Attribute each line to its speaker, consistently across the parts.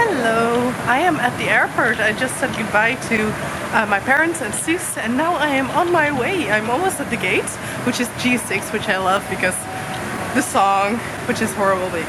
Speaker 1: Hello, I am at the airport. I just said goodbye to my parents and sis, and now I am on my way. I'm almost at the gate, which is G6, which I love because the song, which is horrible, but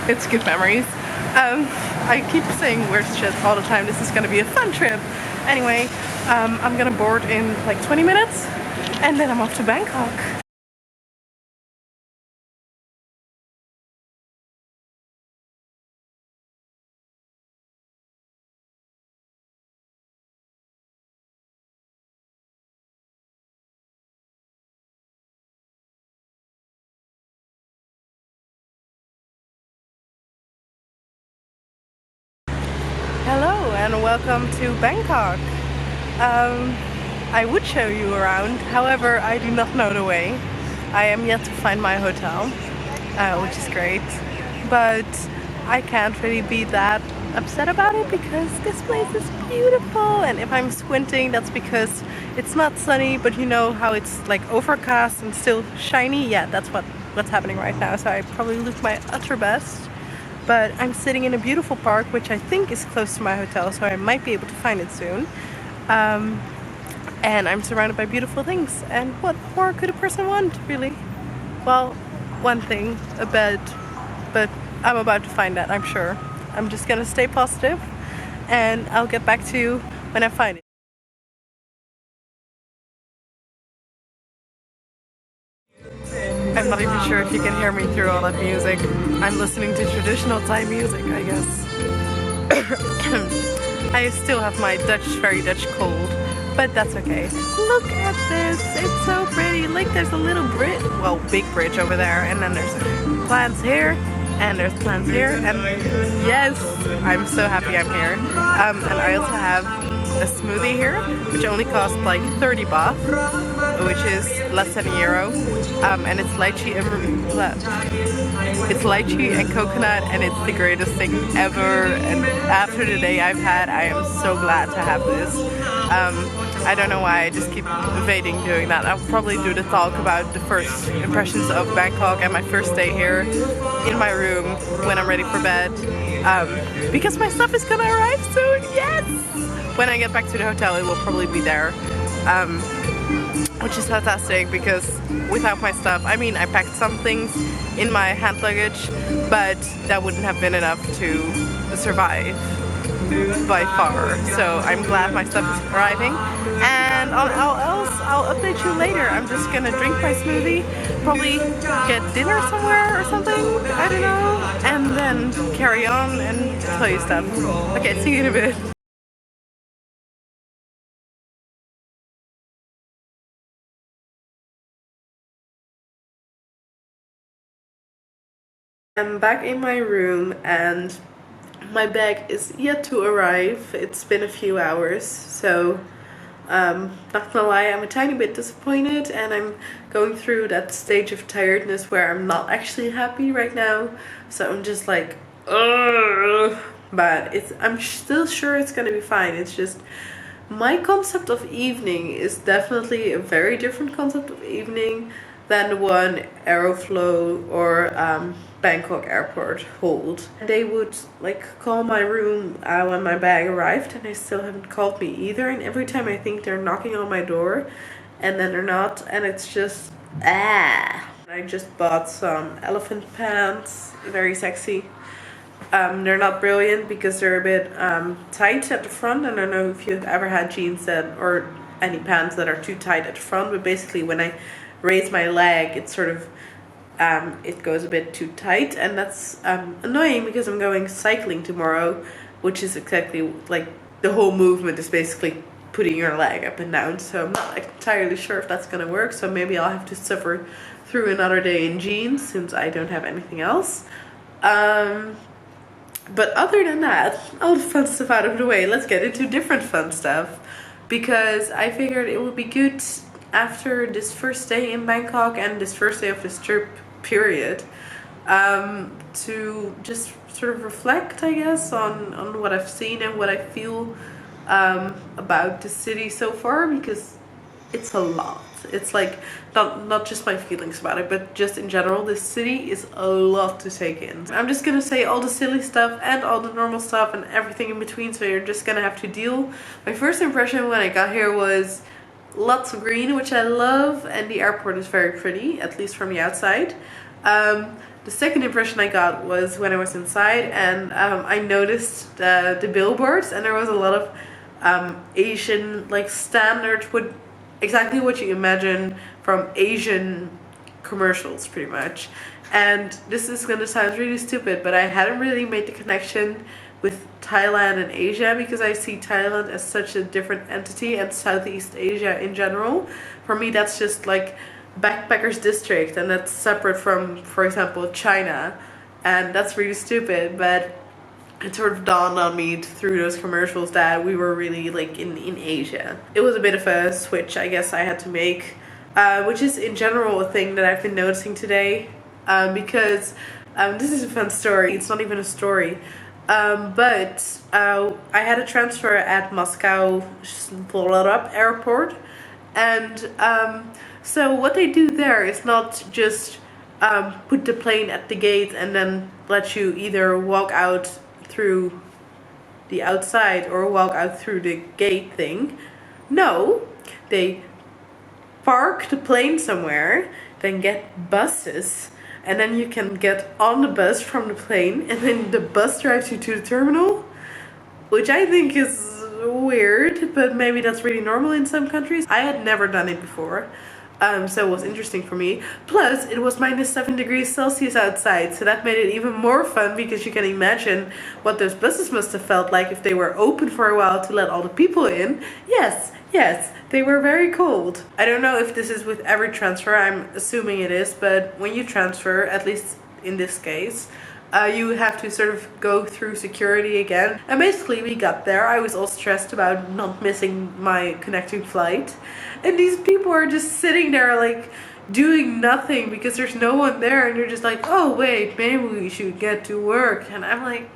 Speaker 1: it's good memories. I keep saying where's Jet all the time. This is gonna be a fun trip. Anyway, I'm gonna board in like 20 minutes, and then I'm off to Bangkok. Hello and welcome to Bangkok. I would show you around, however I do not know the way. I am yet to find my hotel, which is great, but I can't really be that upset about it because this place is beautiful, and if I'm squinting that's because it's not sunny, but you know how it's like overcast and still shiny? Yeah, that's what's happening right now, so I probably look my utter best. But I'm sitting in a beautiful park, which I think is close to my hotel, so I might be able to find it soon. And I'm surrounded by beautiful things. And what more could a person want, really? Well, one thing, a bed. But I'm about to find that, I'm sure. I'm just gonna stay positive, and I'll get back to you when I find it. I'm not even sure if you can hear me through all that music. I'm listening to traditional Thai music, I guess. I still have my very Dutch cold, but that's okay. Look at this, it's so pretty. Like there's a little bridge, well, big bridge over there, and then there's plants here, and there's plants here, and yes, I'm so happy I'm here. And I also have a smoothie here, which only costs like 30 baht, which is less than €1. And it's lychee and coconut, and it's the greatest thing ever. And after the day I've had, I am so glad to have this. I don't know why I just keep evading doing that. I'll probably do the talk about the first impressions of Bangkok and my first day here in my room when I'm ready for bed, because my stuff is gonna arrive soon. Yes! When I get back to the hotel, it will probably be there, which is fantastic because without my stuff, I mean, I packed some things in my hand luggage, but that wouldn't have been enough to survive by far. So I'm glad my stuff is arriving, and I'll update you later. I'm just gonna drink my smoothie, probably get dinner somewhere or something, I don't know, and then carry on and tell you stuff. Okay, see you in a bit. I'm back in my room and my bag is yet to arrive. It's been a few hours, so not gonna lie, I'm a tiny bit disappointed, and I'm going through that stage of tiredness where I'm not actually happy right now. So I'm just like, ugh. But I'm still sure it's gonna be fine. It's just my concept of evening is definitely a very different concept of evening than the one Aeroflow or Bangkok airport hold. They would like call my room when my bag arrived, and they still haven't called me either, and every time I think they're knocking on my door and then they're not, and it's just I just bought some elephant pants, very sexy. They're not brilliant because they're a bit tight at the front. I don't know if you've ever had jeans or any pants that are too tight at the front, but basically when I raise my leg, it's sort of it goes a bit too tight, and that's annoying because I'm going cycling tomorrow, which is exactly like the whole movement is basically putting your leg up and down, so I'm not entirely sure if that's gonna work. So maybe I'll have to suffer through another day in jeans since I don't have anything else. But other than that, all the fun stuff out of the way, let's get into different fun stuff, because I figured it would be good after this first day in Bangkok and this first day of this trip period, to just sort of reflect, I guess, on what I've seen and what I feel about the city so far, because it's a lot. It's like not just my feelings about it, but just in general, this city is a lot to take in. I'm just gonna say all the silly stuff and all the normal stuff and everything in between, so you're just gonna have to deal. My first impression when I got here was lots of green, which I love, and the airport is very pretty, at least from the outside. The second impression I got was when I was inside, and I noticed the billboards, and there was a lot of Asian, like standard, exactly what you imagine from Asian commercials, pretty much. And this is gonna sound really stupid, but I hadn't really made the connection with Thailand and Asia, because I see Thailand as such a different entity, and Southeast Asia in general. For me, that's just like backpackers district, and that's separate from, for example, China. And that's really stupid, but it sort of dawned on me through those commercials that we were really like in Asia. It was a bit of a switch, I guess, I had to make, which is in general a thing that I've been noticing today, because this is a fun story. It's not even a story, but I had a transfer at Moscow airport, and so what they do there is not just put the plane at the gate and then let you either walk out through the outside or walk out through the gate thing. No, they park the plane somewhere, then get buses, and then you can get on the bus from the plane, and then the bus drives you to the terminal, which I think is weird, but maybe that's really normal in some countries. I had never done it before. So it was interesting for me. Plus, it was -7 degrees Celsius outside, so that made it even more fun, because you can imagine what those buses must have felt like if they were open for a while to let all the people in. Yes, they were very cold. I don't know if this is with every transfer, I'm assuming it is, but when you transfer, at least in this case, you have to sort of go through security again. And basically we got there. I was all stressed about not missing my connecting flight. And these people are just sitting there like doing nothing because there's no one there. And you're just like, oh wait, maybe we should get to work. And I'm like,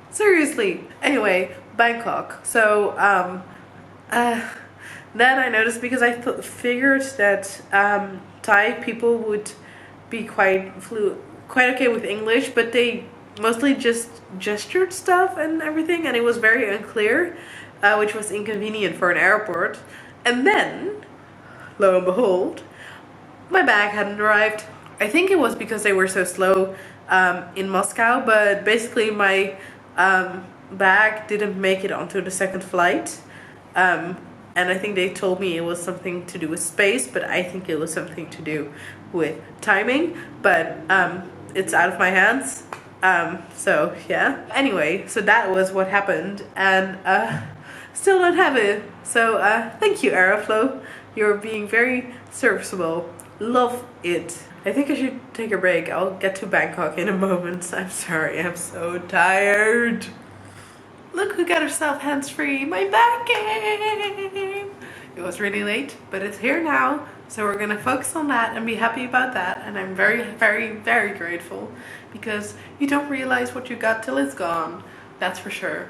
Speaker 1: seriously. Anyway, Bangkok. So then I noticed, because I figured that Thai people would be quite okay with English, but they mostly just gestured stuff and everything, and it was very unclear, which was inconvenient for an airport. And then, lo and behold, my bag hadn't arrived. I think it was because they were so slow in Moscow, but basically my bag didn't make it onto the second flight. And I think they told me it was something to do with space, but I think it was something to do with timing. But it's out of my hands. So yeah. Anyway, so that was what happened, and still don't have it. So thank you, Aeroflow. You're being very serviceable. Love it. I think I should take a break. I'll get to Bangkok in a moment. I'm sorry, I'm so tired. Look who got herself hands-free, my bag came! It was really late, but it's here now, so we're gonna focus on that and be happy about that. And I'm very, very, very grateful, because you don't realize what you got till it's gone. That's for sure.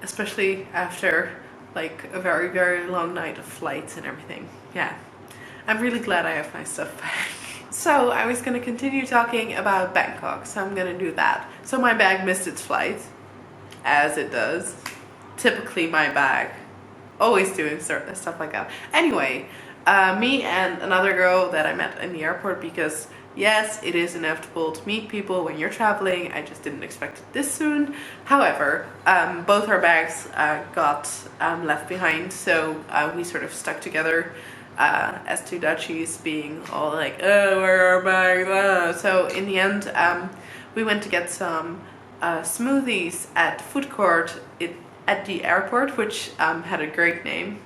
Speaker 1: Especially after like a very, very long night of flights and everything. Yeah, I'm really glad I have my stuff back. So I was gonna continue talking about Bangkok, so I'm gonna do that. So my bag missed its flight, as it does. Typically my bag. Always doing stuff like that. Anyway, me and another girl that I met in the airport, because yes, it is inevitable to meet people when you're traveling. I just didn't expect it this soon. However, both our bags got left behind, so we sort of stuck together as two Dutchies, being all like, oh, where are our bags? So in the end, we went to get some smoothies at the food court at the airport, which had a great name,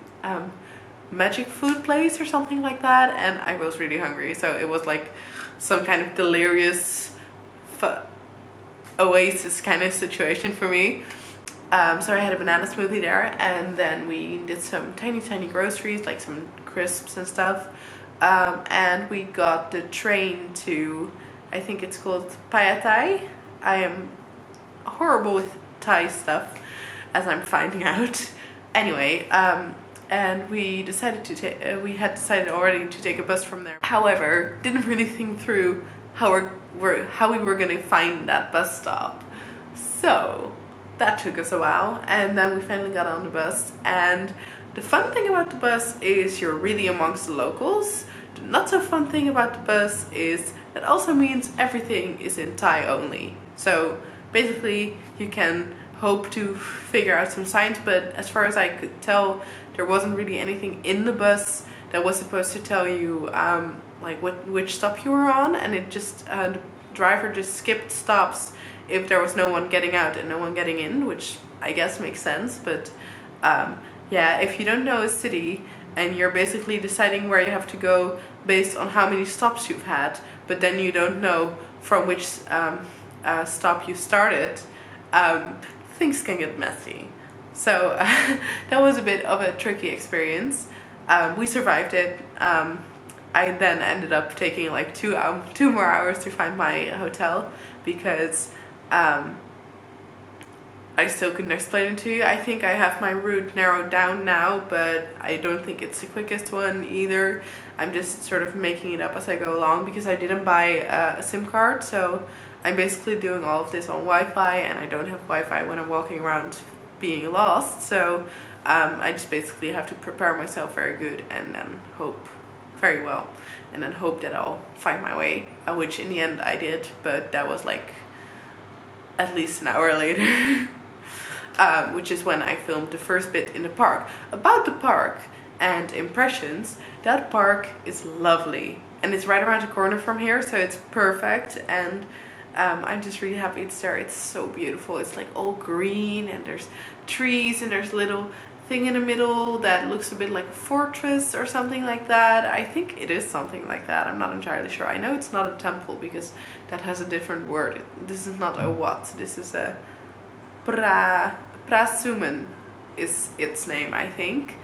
Speaker 1: Magic Food Place or something like that, and I was really hungry, so it was like some kind of delirious oasis kind of situation for me. So I had a banana smoothie there, and then we did some tiny groceries, like some crisps and stuff, and we got the train to, I think it's called Payatai. I am horrible with Thai stuff, as I'm finding out. Anyway, and we decided to take. We had decided already to take a bus from there. However, didn't really think through how we were gonna find that bus stop. So that took us a while, and then we finally got on the bus. And the fun thing about the bus is you're really amongst the locals. The not so fun thing about the bus is that also means everything is in Thai only. So basically you can hope to figure out some signs, but as far as I could tell, there wasn't really anything in the bus that was supposed to tell you like which stop you were on, and it just the driver just skipped stops if there was no one getting out and no one getting in, which I guess makes sense. But yeah, if you don't know a city and you're basically deciding where you have to go based on how many stops you've had, but then you don't know from which stop you started, things can get messy. So that was a bit of a tricky experience. We survived it. I then ended up taking like 2 more hours to find my hotel because I still couldn't explain it to you. I think I have my route narrowed down now, but I don't think it's the quickest one either. I'm just sort of making it up as I go along because I didn't buy a SIM card, so I'm basically doing all of this on Wi-Fi, and I don't have Wi-Fi when I'm walking around being lost. So I just basically have to prepare myself very good and then hope very well, and then hope that I'll find my way, which in the end I did, but that was like at least an hour later. Which is when I filmed the first bit in the park. About the park and impressions, that park is lovely and it's right around the corner from here, so it's perfect. And I'm just really happy it's there. It's so beautiful. It's like all green and there's trees and there's a little thing in the middle that looks a bit like a fortress or something like that. I think it is something like that. I'm not entirely sure. I know it's not a temple because that has a different word. This is not a wat. This is a Prasuman is its name, I think,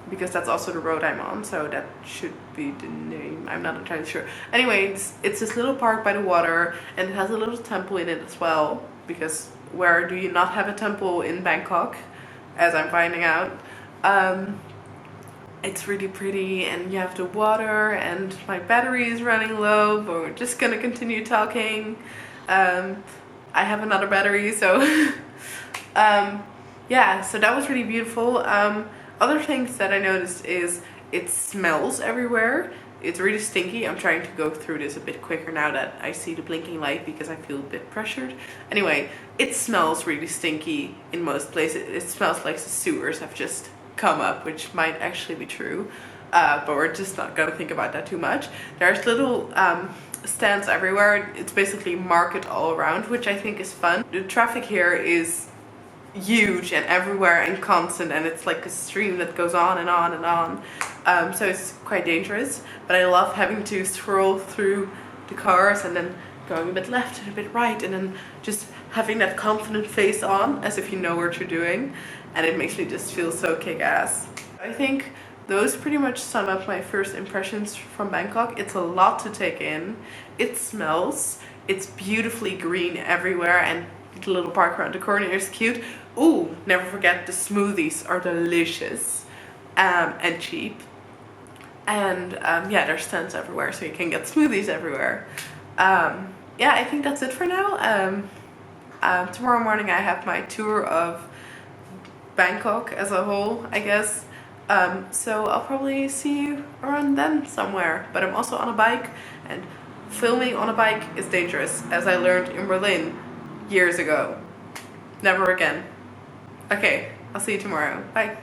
Speaker 1: because that's also the road I'm on, so that should be the name. I'm not entirely sure. Anyway, it's this little park by the water, and it has a little temple in it as well, because where do you not have a temple in Bangkok, as I'm finding out. It's really pretty, and you have the water, and my battery is running low, but we're just gonna continue talking. I have another battery, so yeah, so that was really beautiful. Other things that I noticed is it smells everywhere. It's really stinky. I'm trying to go through this a bit quicker now that I see the blinking light because I feel a bit pressured. Anyway, it smells really stinky in most places. It smells like the sewers have just come up, which might actually be true, but we're just not gonna think about that too much. There's little stands everywhere. It's basically market all around, which I think is fun. The traffic here is huge and everywhere and constant, and it's like a stream that goes on and on and on, so it's quite dangerous, but I love having to scroll through the cars and then going a bit left and a bit right, and then just having that confident face on as if you know what you're doing, and it makes me just feel so kick-ass. I think those pretty much sum up my first impressions from Bangkok. It's a lot to take in. It smells, it's beautifully green everywhere, and the little park around the corner is cute. Ooh, never forget the smoothies are delicious and cheap. And yeah, there's stands everywhere, so you can get smoothies everywhere. Yeah, I think that's it for now. Tomorrow morning I have my tour of Bangkok as a whole, I guess. So I'll probably see you around then somewhere. But I'm also on a bike, and filming on a bike is dangerous, as I learned in Berlin years ago. Never again. Okay, I'll see you tomorrow. Bye.